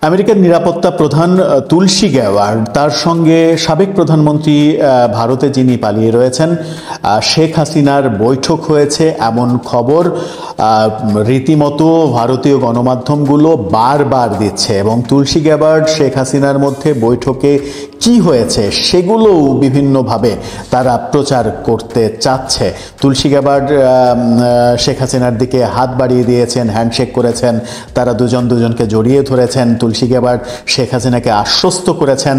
আমেরিকার নিরাপত্তা প্রধান তুলসী গ্যাওয়ার্ড তার সঙ্গে সাবেক প্রধানমন্ত্রী ভারতে যিনি পালিয়ে রয়েছেন শেখ হাসিনার বৈঠক হয়েছে এমন খবর রীতিমতো ভারতীয় গণমাধ্যমগুলো বারবার দিচ্ছে এবং তুলসী গ্যাওয়ার্ড শেখ হাসিনার মধ্যে বৈঠকে কি হয়েছে সেগুলোও বিভিন্নভাবে তারা প্রচার করতে চাচ্ছে। তুলসী গ্যাওয়ার্ড শেখ হাসিনার দিকে হাত বাড়িয়ে দিয়েছেন, হ্যান্ডশেক করেছেন, তারা দুজনকে জড়িয়ে ধরেছেন। তুলসী গ্যাওয়ার্ড শেখ হাসিনাকে আশ্বস্ত করেছেন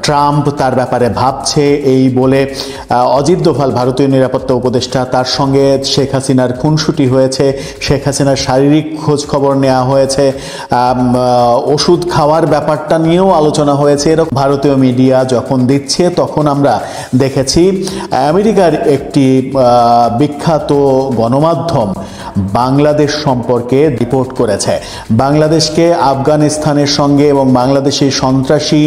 ট্রাম্প তার ব্যাপারে ভাবছে এই বলে। অজিত দোভাল ভারতীয় নিরাপত্তা উপদেষ্টা, তার সঙ্গে শেখ হাসিনার খুনসুটি হয়েছে, শেখ হাসিনার শারীরিক খোঁজ খবর নেওয়া হয়েছে, ওষুধ খাওয়ার ব্যাপারটা নিয়েও আলোচনা হয়েছে। এরকম ভারতীয় মিডিয়া যখন দিচ্ছে তখন আমরা দেখেছি আমেরিকার একটি বিখ্যাত গণমাধ্যম বাংলাদেশ সম্পর্কে রিপোর্ট করেছে। বাংলাদেশকে আফগানিস্তানের সঙ্গে এবং বাংলাদেশি সন্ত্রাসী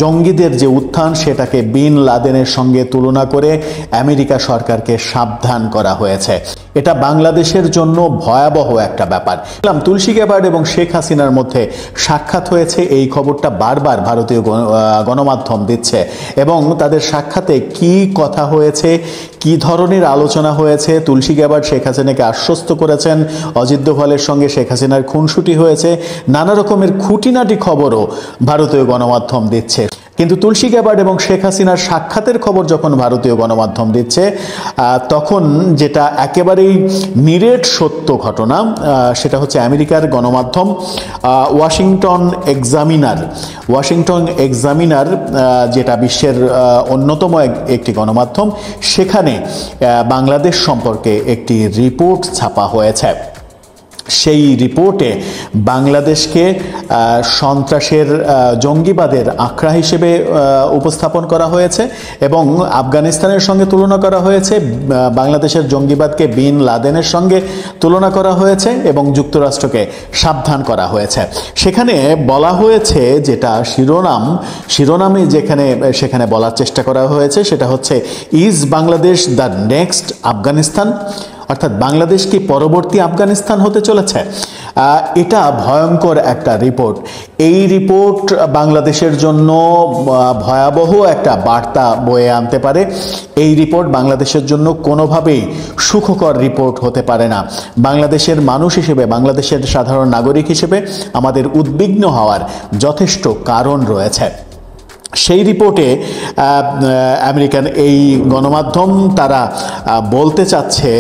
জঙ্গিদের যে উত্থান সেটাকে বিন লাদেনের সঙ্গে তুলনা করে আমেরিকা সরকারকে সাবধান করা হয়েছে। এটা বাংলাদেশের জন্য ভয়াবহ একটা ব্যাপার। তুলসী গ্যাওয়ার্ড এবং শেখ হাসিনার মধ্যে সাক্ষাৎ হয়েছে, এই খবরটা বারবার ভারতীয় গণমাধ্যম দিচ্ছে এবং তাদের সাক্ষাতে কি কথা হয়েছে, কি ধরনের আলোচনা হয়েছে। তুলসী গ্যাওয়ার্ড শেখ হাসিনাকে আশ্বস্ত করেছেন, অজিত দোভালের সঙ্গে শেখ হাসিনার খুনসুটি হয়েছে, নানা রকমের খুঁটিনাটি খবরও ভারতীয় গণমাধ্যম দিচ্ছে। কিন্তু তুলসী গ্যাওয়ার্ড এবং শেখ হাসিনার সাক্ষাতের খবর যখন ভারতীয় গণমাধ্যম দিচ্ছে তখন যেটা একেবারেই নিরেট সত্য ঘটনা সেটা হচ্ছে আমেরিকার গণমাধ্যম ওয়াশিংটন এক্সামিনার যেটা বিশ্বের অন্যতম একটি গণমাধ্যম, সেখানে বাংলাদেশ সম্পর্কে একটি রিপোর্ট ছাপা হয়েছে। সেই রিপোর্টে বাংলাদেশকে সন্ত্রাসের জঙ্গিবাদের আখড়া হিসেবে উপস্থাপন করা হয়েছে এবং আফগানিস্তানের সঙ্গে তুলনা করা হয়েছে, বাংলাদেশের জঙ্গিবাদকে বিন লাদেনের সঙ্গে তুলনা করা হয়েছে এবং যুক্তরাষ্ট্রকে সাবধান করা হয়েছে। সেখানে বলা হয়েছে যেটা শিরোনামে সেখানে বলার চেষ্টা করা হয়েছে সেটা হচ্ছে is Bangladesh the next Afghanistan, অর্থাৎ বাংলাদেশ কি পরবর্তী আফগানিস্তান হতে চলেছে। এটা ভয়ঙ্কর একটা রিপোর্ট। এই রিপোর্ট বাংলাদেশের জন্য ভয়াবহ একটা বার্তা বয়ে আনতে পারে। এই রিপোর্ট বাংলাদেশের জন্য কোনোভাবেই সুখকর রিপোর্ট হতে পারে না। বাংলাদেশের মানুষ হিসেবে, বাংলাদেশের সাধারণ নাগরিক হিসেবে আমাদের উদ্বিগ্ন হওয়ার যথেষ্ট কারণ রয়েছে। সেই রিপোর্টে আমেরিকান এই গণমাধ্যম তারা বলতে চাচ্ছে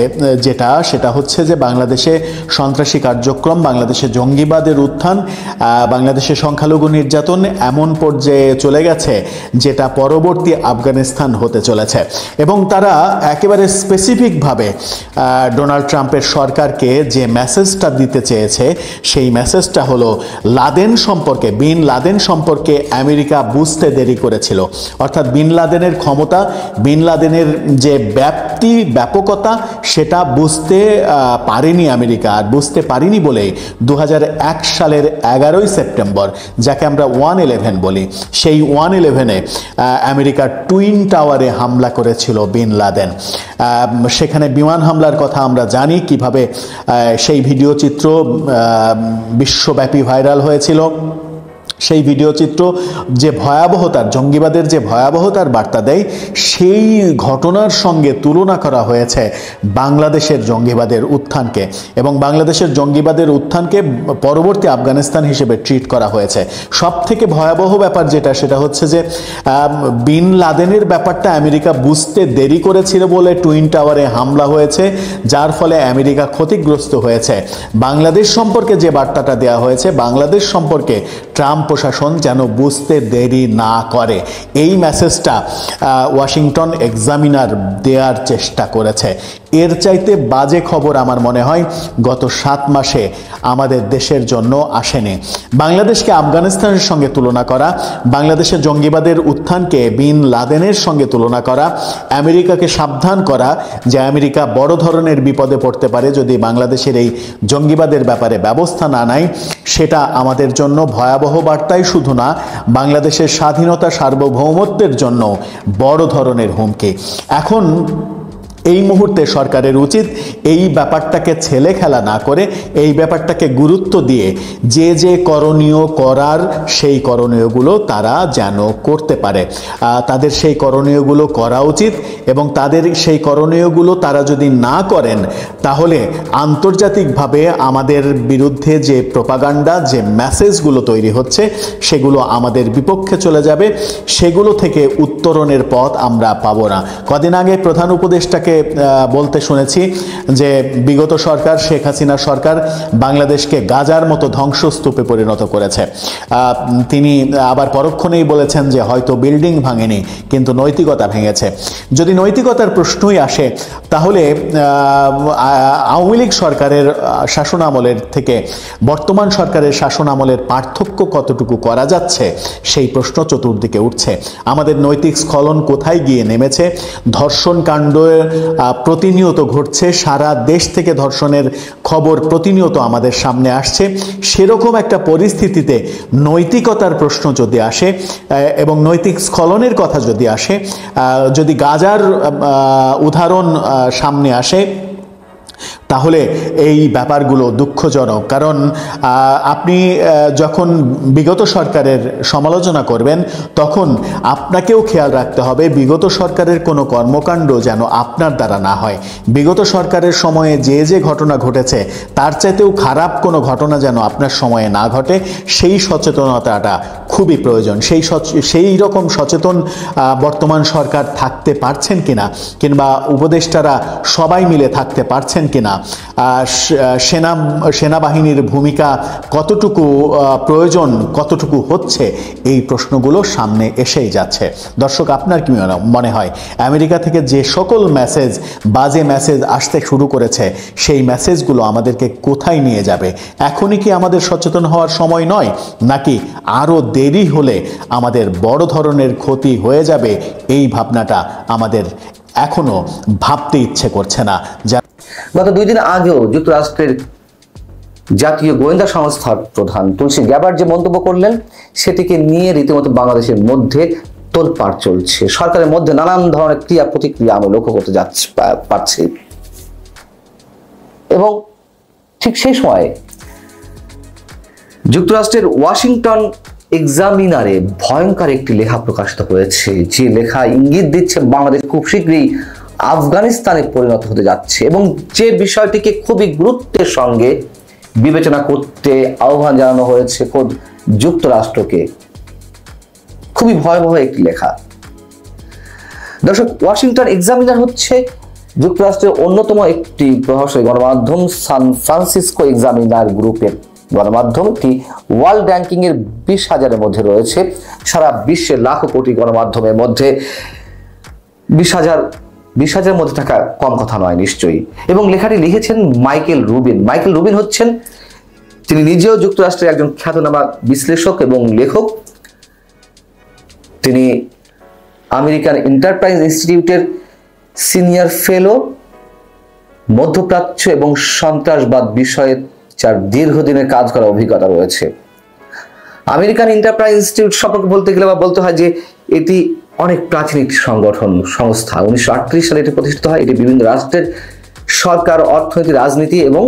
সেটা হচ্ছে যে বাংলাদেশে সন্ত্রাসী কার্যক্রম, বাংলাদেশে জঙ্গিবাদের উত্থান, বাংলাদেশে সংখ্যালঘু নির্যাতন এমন পর্যায়ে চলে গেছে যেটা পরবর্তী আফগানিস্তান হতে চলেছে। এবং তারা একেবারে স্পেসিফিকভাবে ডোনাল্ড ট্রাম্পের সরকারকে যে মেসেজটা দিতে চেয়েছে সেই মেসেজটা হলো বিন লাদেন সম্পর্কে আমেরিকা বুঝতে দেরি করেছিল। অর্থাৎ বিন লাদেনের ক্ষমতা, বিন লাদেনের যে ব্যাপকতা সেটা বুঝতে পারেনি আমেরিকা। আর বুঝতে পারিনি বলে 2001 সালের 11ই সেপ্টেম্বর, যাকে আমরা 1/11 বলি, সেই 1/11-এ আমেরিকার টুইন টাওয়ারে হামলা করেছিল বিন লাদেন। সেখানে বিমান হামলার কথা আমরা জানি, কিভাবে সেই ভিডিও চিত্র বিশ্বব্যাপী ভাইরাল হয়েছিল। সেই ভিডিও চিত্র যে ভয়াবহতার, জঙ্গিবাদের যে ভয়াবহতার বার্তা দেয়, সেই ঘটনার সঙ্গে তুলনা করা হয়েছে বাংলাদেশের জঙ্গিবাদের উত্থানকে এবং বাংলাদেশের জঙ্গিবাদের উত্থানকে পরবর্তী আফগানিস্তান হিসেবে ট্রিট করা হয়েছে। সব থেকে ভয়াবহ ব্যাপার সেটা হচ্ছে যে বিন লাদেনের ব্যাপারটা আমেরিকা বুঝতে দেরি করেছিল বলে টুইন টাওয়ারে হামলা হয়েছে, যার ফলে আমেরিকা ক্ষতিগ্রস্ত হয়েছে। বাংলাদেশ সম্পর্কে যে বার্তাটা দেওয়া হয়েছে, বাংলাদেশ সম্পর্কে ট্রাম্প প্রশাসন যেন বুঝতে দেরি না করে, এই মেসেজটা ওয়াশিংটন এক্সামিনার দেওয়ার চেষ্টা করেছে। এর চাইতে বাজে খবর আমার মনে হয় গত 7 মাসে আমাদের দেশের জন্য আসেনি। বাংলাদেশকে আফগানিস্তানের সঙ্গে তুলনা করা, বাংলাদেশের জঙ্গিবাদের উত্থানকে বিন লাদেনের সঙ্গে তুলনা করা, আমেরিকাকে সাবধান করা যে আমেরিকা বড় ধরনের বিপদে পড়তে পারে যদি বাংলাদেশের এই জঙ্গিবাদের ব্যাপারে ব্যবস্থা না নেয়, সেটা আমাদের জন্য ভয়াবহ বার্তাই শুধু না, বাংলাদেশের স্বাধীনতা সার্বভৌমত্বের জন্য বড় ধরনের হুমকি। এখন এই মুহূর্তে সরকারের উচিত এই ব্যাপারটাকে ছেলে খেলা না করে এই ব্যাপারটাকে গুরুত্ব দিয়ে যে যে করণীয় করার সেই করণীয়গুলো তারা যেন করতে পারে, তাদের সেই করণীয়গুলো করা উচিত। এবং তাদের সেই করণীয়গুলো তারা যদি না করেন তাহলে আন্তর্জাতিকভাবে আমাদের বিরুদ্ধে যে প্রোপাগান্ডা, যে মেসেজগুলো তৈরি হচ্ছে সেগুলো আমাদের বিপক্ষে চলে যাবে, সেগুলো থেকে উত্তরণের পথ আমরা পাবো না। কদিন আগে প্রধান উপদেষ্টাকে বলতে শুনেছি যে বিগত সরকার, শেখ হাসিনা সরকার বাংলাদেশকে গাজার মতো ধ্বংসস্তূপে পরিণত করেছে। তিনি আবার পরক্ষণেই বলেছেন যে হয়তো বিল্ডিং ভাঙেনি কিন্তু নৈতিকতা ভেঙেছে। যদি নৈতিকতার প্রশ্নই আসে তাহলে আওয়ামী লীগ সরকারের শাসনামলের থেকে বর্তমান সরকারের শাসনামলের পার্থক্য কতটুকু করা যাচ্ছে সেই প্রশ্ন চতুর্দিকে উঠছে। আমাদের নৈতিক স্খলন কোথায় গিয়ে নেমেছে? ধর্ষণ কাণ্ড প্রতিনিয়ত ঘটছে, সারা দেশ থেকে ধর্ষণের খবর প্রতিনিয়ত আমাদের সামনে আসছে। সেরকম একটা পরিস্থিতিতে নৈতিকতার প্রশ্ন যদি আসে এবং নৈতিক স্খলনের কথা যদি আসে, যদি গাজার উদাহরণ সামনে আসে, তাহলে এই ব্যাপারগুলো দুঃখজনক। কারণ আপনি যখন বিগত সরকারের সমালোচনা করবেন তখন আপনাকেও খেয়াল রাখতে হবে বিগত সরকারের কোনো কর্মকাণ্ড যেন আপনার দ্বারা না হয়। বিগত সরকারের সময়ে যে যে ঘটনা ঘটেছে তার চাইতেও খারাপ কোনো ঘটনা যেন আপনার সময়ে না ঘটে, সেই সচেতনতাটা খুবই প্রয়োজন। সেই রকম সচেতন বর্তমান সরকার থাকতে পারছেন কিনা, কিংবা উপদেষ্টারা সবাই মিলে থাকতে পারছেন কিনা, সেনাবাহিনীর ভূমিকা কতটুকু প্রয়োজন, কতটুকু হচ্ছে, এই প্রশ্নগুলো সামনে এসেই যাচ্ছে। দর্শক, আপনার কি মনে হয় আমেরিকা থেকে যে সকল মেসেজ, বাজে মেসেজ আসতে শুরু করেছে সেই মেসেজগুলো আমাদেরকে কোথায় নিয়ে যাবে? এখনই কি আমাদের সচেতন হওয়ার সময় নয়, নাকি আরও দেরি হলে আমাদের বড় ধরনের ক্ষতি হয়ে যাবে? এই ভাবনাটা আমাদের এখনো ভাবতে ইচ্ছে করছে না। গত 2 দিন আগেও যুক্তরাষ্ট্রের জাতীয় গোয়েন্দা সংস্থার প্রধান তুলসী গ্যাবার্ড যে মন্তব্য করলেন সেটিকে নিয়ে রীতিমতো বাংলাদেশের মধ্যে তোলপাড় চলছে। সরকারের মধ্যে নানান ধরনের ক্রিয়া প্রতিক্রিয়া আমরা লক্ষ্য করতে পারছি। এবং ঠিক সেই সময়ে যুক্তরাষ্ট্রের ওয়াশিংটন এক্সামিনারে ভয়ঙ্কর একটি লেখা প্রকাশিত হয়েছে, যে লেখা ইঙ্গিত দিচ্ছে বাংলাদেশ খুব শীঘ্রই আফগানিস্তানে পরিণত হতে যাচ্ছে, এবং যে বিষয়টিকে খুবই গুরুত্বের সঙ্গে বিবেচনা করতে আহ্বান জানানো হয়েছে খোদ যুক্তরাষ্ট্রকে। খুবই ভয়াবহ একটি লেখা। দর্শক, ওয়াশিংটন এক্সামিনার হচ্ছে যুক্তরাষ্ট্রের অন্যতম একটি প্রভাবশালী গণমাধ্যম। সান ফ্রান্সিসকো এক্সামিনার গ্রুপের গণমাধ্যম, এটি ওয়ার্ল্ড র্যাঙ্কিং এর 20,000-এর মধ্যে রয়েছে। সারা বিশ্বের লাখো কোটি গণমাধ্যমের মধ্যে 20,000-এর মধ্যে থাকা কম কথা নয় নিশ্চয়ই। এবং লেখাটি লিখেছেন মাইকেল রুবিন। মাইকেল রুবিন হচ্ছেন, তিনি নিজেও যুক্তরাষ্ট্রের একজন খ্যাতনামা বিশ্লেষক এবং লেখক। তিনি আমেরিকান এন্টারপ্রাইজ ইনস্টিটিউটের সিনিয়র ফেলো, মধ্যপ্রাচ্য এবং সন্ত্রাসবাদ বিষয়ে যার দীর্ঘদিনের কাজ করার অভিজ্ঞতা রয়েছে। আমেরিকান এন্টারপ্রাইজ ইনস্টিটিউট সম্পর্কে বলতে গেলে বলতে হয় যে এটি অনেক প্রাচীন একটি সংস্থা। 1938 সালে এটি প্রতিষ্ঠিত হয়। এটি বিভিন্ন রাষ্ট্রের সরকার, অর্থনীতি, রাজনীতি এবং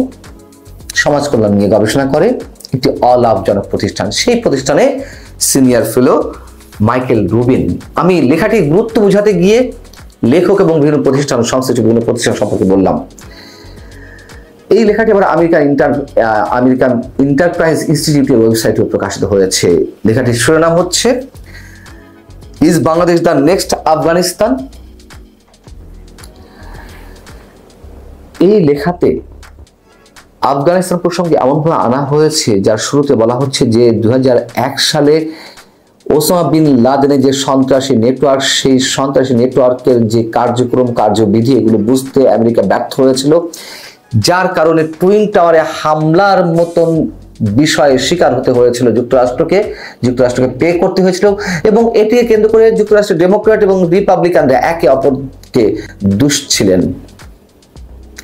সমাজ কল্যাণ নিয়ে গবেষণা করে। একটি অলাভজনক প্রতিষ্ঠান। সেই প্রতিষ্ঠানে সিনিয়র ফেলো মাইকেল রুবিন। আমি লেখাটির গুরুত্ব বোঝাতে গিয়ে লেখক এবং বিভিন্ন প্রতিষ্ঠান, সংশ্লিষ্ট বিভিন্ন প্রতিষ্ঠান সম্পর্কে বললাম। এই লেখাটি আবার আমেরিকান এন্টারপ্রাইজ ইনস্টিটিউটের ওয়েবসাইটে প্রকাশিত হয়েছে। লেখাটির শিরোনাম হচ্ছে is Bangladesh the next Afghanistan. এই লেখাতে আফগানিস্তান প্রসঙ্গে এমনভাবে আনা হয়েছে যার শুরুতে বলা হচ্ছে যে 2001 সালে ওসামা বিন লাদেনের যে সন্ত্রাসী নেটওয়ার্ক, সেই সন্ত্রাসী নেটওয়ার্কের যে কার্যক্রম, কার্যবিধি, এগুলো বুঝতে আমেরিকা ব্যর্থ হয়েছিল, যার কারণে টুইন টাওয়ারে হামলার মতন বিষয়ে শিকার হতে হয়েছিল যুক্তরাষ্ট্রকে পে করতে হয়েছিল। এবং এটিকে কেন্দ্র করে যুক্তরাষ্ট্রের ডেমোক্র্যাট এবং রিপাবলিকানরা একে অপরকে দুষছিলেন।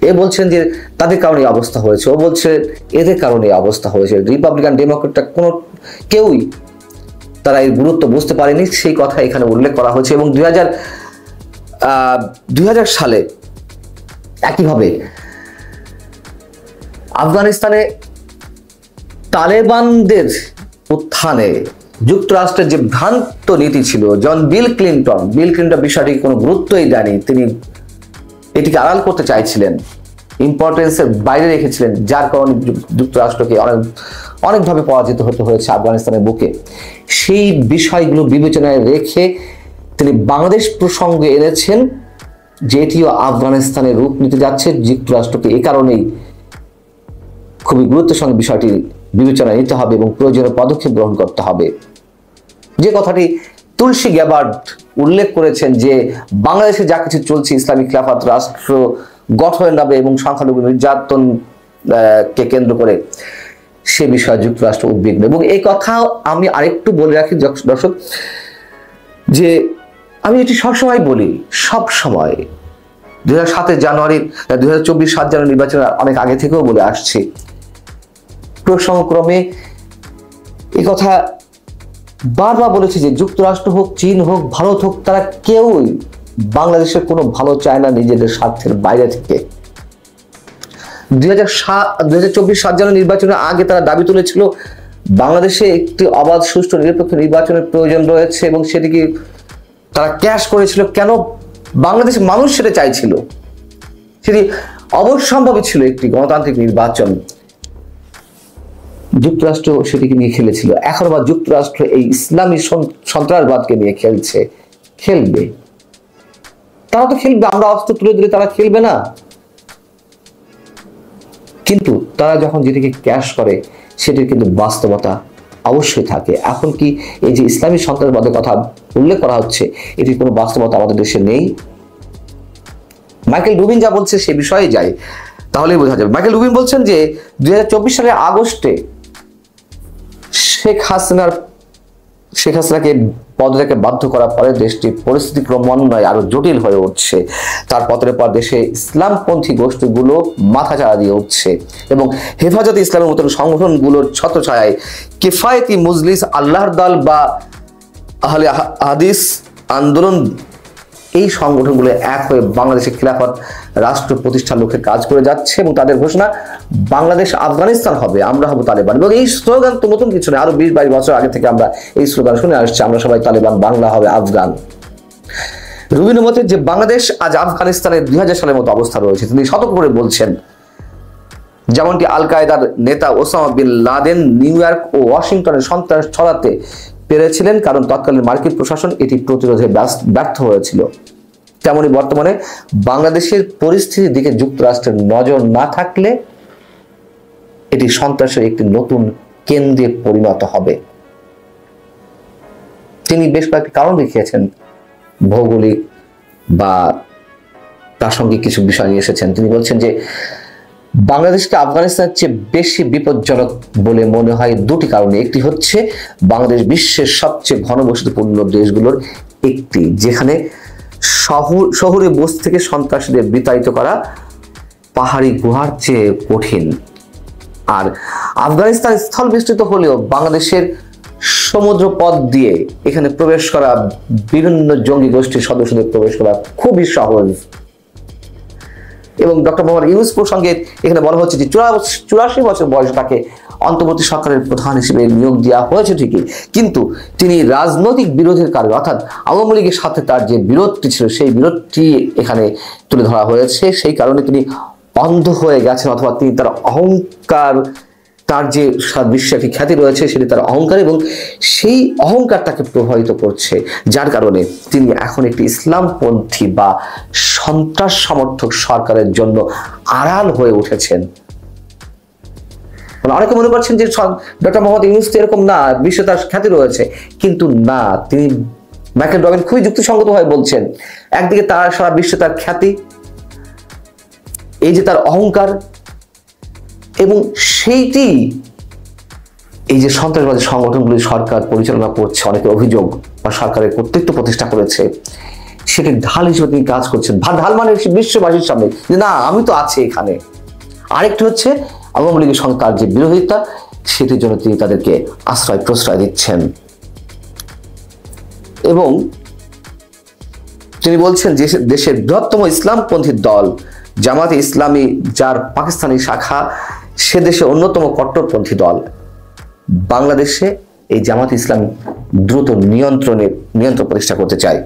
এ বলছেন যে তাদের কারণে অবস্থা হয়েছে, ও বলছে এদের কারণে অবস্থা হয়েছে। রিপাবলিকান ডেমোক্রেটটা কেউই তারা এর গুরুত্ব বুঝতে পারেনি, সেই কথা এখানে উল্লেখ করা হয়েছে। এবং 2000 সালে একইভাবে আফগানিস্তানে তালেবানদের উত্থানে যুক্তরাষ্ট্রের যে ভ্রান্ত নীতি ছিল, বিল ক্লিন্টন বিষয়টিকে কোনো গুরুত্বই দেয়নি, তিনি এটিকে আড়াল করতে চাইছিলেন, ইম্পর্টেন্সের বাইরে রেখেছিলেন, যার কারণে যুক্তরাষ্ট্রকে অনেকভাবে পরাজিত হতে হয়েছে আফগানিস্তানের বুকে। সেই বিষয়গুলো বিবেচনায় রেখে তিনি বাংলাদেশ প্রসঙ্গে এনেছেন, যেটিও আফগানিস্তানের রূপ নিতে যাচ্ছে। যুক্তরাষ্ট্রকে এ কারণেই খুবই গুরুত্বের সঙ্গে বিষয়টি বিবেচনায় নিতে হবে এবং প্রয়োজনীয় পদক্ষেপ গ্রহণ করতে হবে। যে কথাটি তুলসী গ্যাবার্ড উল্লেখ করেছেন যে বাংলাদেশে যা কিছু চলছে ইসলামিক খিলাফত রাষ্ট্র গঠনের নামে এবং সংখ্যালঘু নির্যাতন কে কেন্দ্র করে, সে বিষয়ে যুক্তরাষ্ট্র উদ্বিগ্ন। এবং এই কথা আমি আরেকটু বলে রাখি দর্শক, যে আমি এটি সবসময় বলি, সব সময় 2007 জানুয়ারি 2024 7 জানুয়ারি নির্বাচনের অনেক আগে থেকেও বলে আসছি, প্রসঙ্গক্রমে এই কথা বারবার বলেছি যে যুক্তরাষ্ট্র হোক, চীন হোক, ভারত হোক, তারা কেউই বাংলাদেশের কোনো ভালো চায় না নিজেদের স্বার্থের বাইরে থেকে। 2024 7 জানুয়ারি নির্বাচনের আগে তারা দাবি তুলেছিল বাংলাদেশে একটি অবাধ, সুষ্ঠু, নিরপেক্ষ নির্বাচনের প্রয়োজন রয়েছে এবং সেটিকে তারা ক্যাশ করেছিল। কেন? বাংলাদেশের মানুষ সেটা চাইছিল, সেটি অবশ্যম্ভাবী ছিল একটি গণতান্ত্রিক নির্বাচন। যুক্তরাষ্ট্র সেটিকে নিয়ে খেলেছিল। এখন আবার যুক্তরাষ্ট্র এই ইসলামী সন্ত্রাসবাদকে নিয়ে খেলবে। তারা তো খেলবে, আমরা অস্ত্র তুলে দিলে তারা খেলবে না। কিন্তু তারা যখন যেটিকে ক্যাশ করে সেটির কিন্তু বাস্তবতা অবশ্যই থাকে। এখন কি এই যে ইসলামী সন্ত্রাসবাদের কথা উল্লেখ করা হচ্ছে, এটির কোনো বাস্তবতা আমাদের দেশে নেই? মাইকেল রুবিন যা বলছে সে বিষয়ে যাই, তাহলেই বোঝা যাবে। মাইকেল রুবিন বলছেন যে 2024 সালের আগস্টে শেখ হাসিনাকে পদত্যাগে বাধ্য করার পরে দেশটির পরিস্থিতি ক্রমান্বয়ে আরো জটিল হয়ে উঠছে। তার পতনের পর দেশে ইসলামপন্থী গোষ্ঠীগুলো মাথাচাড়া দিয়ে উঠছে এবং হেফাজতে ইসলামের মতো সংগঠনগুলোর ছত্রছায়ায় কিফায়েতি মজলিস, আল্লাহর দল বা আহলে হাদিস আন্দোলন, এই সংগঠনগুলো এক হয়ে বাংলাদেশের খিলাফত রাষ্ট্র প্রতিষ্ঠার লক্ষ্যে কাজ করে যাচ্ছে এবং তাদের ঘোষণা বাংলাদেশ আফগানিস্তান হবে, আমরা হব তালেবান। এবং এই স্লোগান তো নতুন কিছু নয়, আরো 20-22 বছর আগে থেকে আমরা এই স্লোগান শুনে আসছি, আমরা সবাই তালেবান, বাংলা হবে আফগান। রুবিনের মতে যে বাংলাদেশ আজ আফগানিস্তানের 2000 সালের মতো অবস্থা রয়েছে। তিনি সতর্ক করে বলছেন, যেমনটি আল কায়েদার নেতা Osama bin Laden New York ও ওয়াশিংটনে সন্ত্রাস ছড়াতে পেরেছিলেন কারণ তৎকালীন মার্কিন প্রশাসন এটি প্রতিরোধে ব্যর্থ হয়েছিল, তেমনি বর্তমানে বাংলাদেশের পরিস্থিতির দিকে যুক্তরাষ্ট্রের নজর না থাকলে এটি সন্ত্রাসের একটি নতুন কেন্দ্রে পরিণত হবে। তিনি বেশ কয়েকটি কারণ দেখিয়েছেন, ভৌগোলিক বা প্রাসঙ্গিক কিছু বিষয় নিয়ে এসেছেন। তিনি বলছেন যে বাংলাদেশকে আফগানিস্তানের চেয়ে বেশি বিপজ্জনক বলে মনে হয় দুটি কারণে। একটি হচ্ছে বাংলাদেশ বিশ্বের সবচেয়ে ঘনবসতিপূর্ণ দেশগুলোর একটি, যেখানে শহরে বসতি থেকে সন্ত্রাসীদের বিতাড়িত করা পাহাড়ি গুহার চেয়ে কঠিন। আর আফগানিস্তান স্থল বিস্তৃত হলেও বাংলাদেশের সমুদ্র পথ দিয়ে এখানে প্রবেশ করা, বিভিন্ন জঙ্গি গোষ্ঠীর সদস্যদের প্রবেশ করা খুবই সহজ। এবং ডক্টর মোহাম্মদ ইউনূস প্রসঙ্গে এখানে বলা হচ্ছে যে 84 বছর বয়সে তাকে অন্তর্বর্তী সরকারের প্রধান হিসেবে নিয়োগ দেওয়া হয়েছে ঠিকই, কিন্তু তিনি রাজনৈতিক বিরোধের কারণে, অর্থাৎ আওয়ামী লীগের সাথে তার যে বিরোধটি ছিল সেই বিরোধটি এখানে তুলে ধরা হয়েছে। সেই কারণে তিনি অন্ধ হয়ে গেছেন, অথবা তিনি তার অহংকার, তার যে বিশ্বে একটি খ্যাতি রয়েছে সেটি তার অহংকার, এবং সেই অহংকার তাকে প্রভাবিত করছে, যার কারণে তিনি এখন একটি ইসলামপন্থী বা সন্ত্রাস সমর্থক সরকারের জন্য আড়াল হয়ে উঠেছেন। অনেকে মনে করছেন যে ডক্টর মোহাম্মদ ইউনূস তো এরকম না, বিশ্বে তার খ্যাতি রয়েছে, কিন্তু না, তিনি মাইকেল রবিন খুবই যুক্তিসঙ্গত হয়ে বলছেন, একদিকে তার সারা বিশ্বে তার খ্যাতি, এই যে তার অহংকার, এবং সেইটি এই যে সন্ত্রাসবাদী সংগঠনগুলি সরকার পরিচালনা করছে, অনেকের অভিযোগ, বা সরকারের কর্তৃত্ব প্রতিষ্ঠা করেছে, সেটির ঢাল হিসেবে তিনি কাজ করছেন। ঢাল মানে বিশ্ববাসীর সামনে যে না, আমি তো আছি এখানে। আরেকটি হচ্ছে আওয়ামী লীগের সঙ্গে তার যে বিরোধিতা, সেটির জন্য তিনি তাদেরকে আশ্রয় প্রশ্রয় দিচ্ছেন। এবং তিনি বলছেন যে দেশের বৃহত্তম ইসলামপন্থী দল জামাতে ইসলামী, যার পাকিস্তানি শাখা, সে দেশে অন্যতম কট্টরপন্থী দল। বাংলাদেশে এই জামাতে ইসলামী দ্রুত নিয়ন্ত্রণ প্রতিষ্ঠা করতে চায়।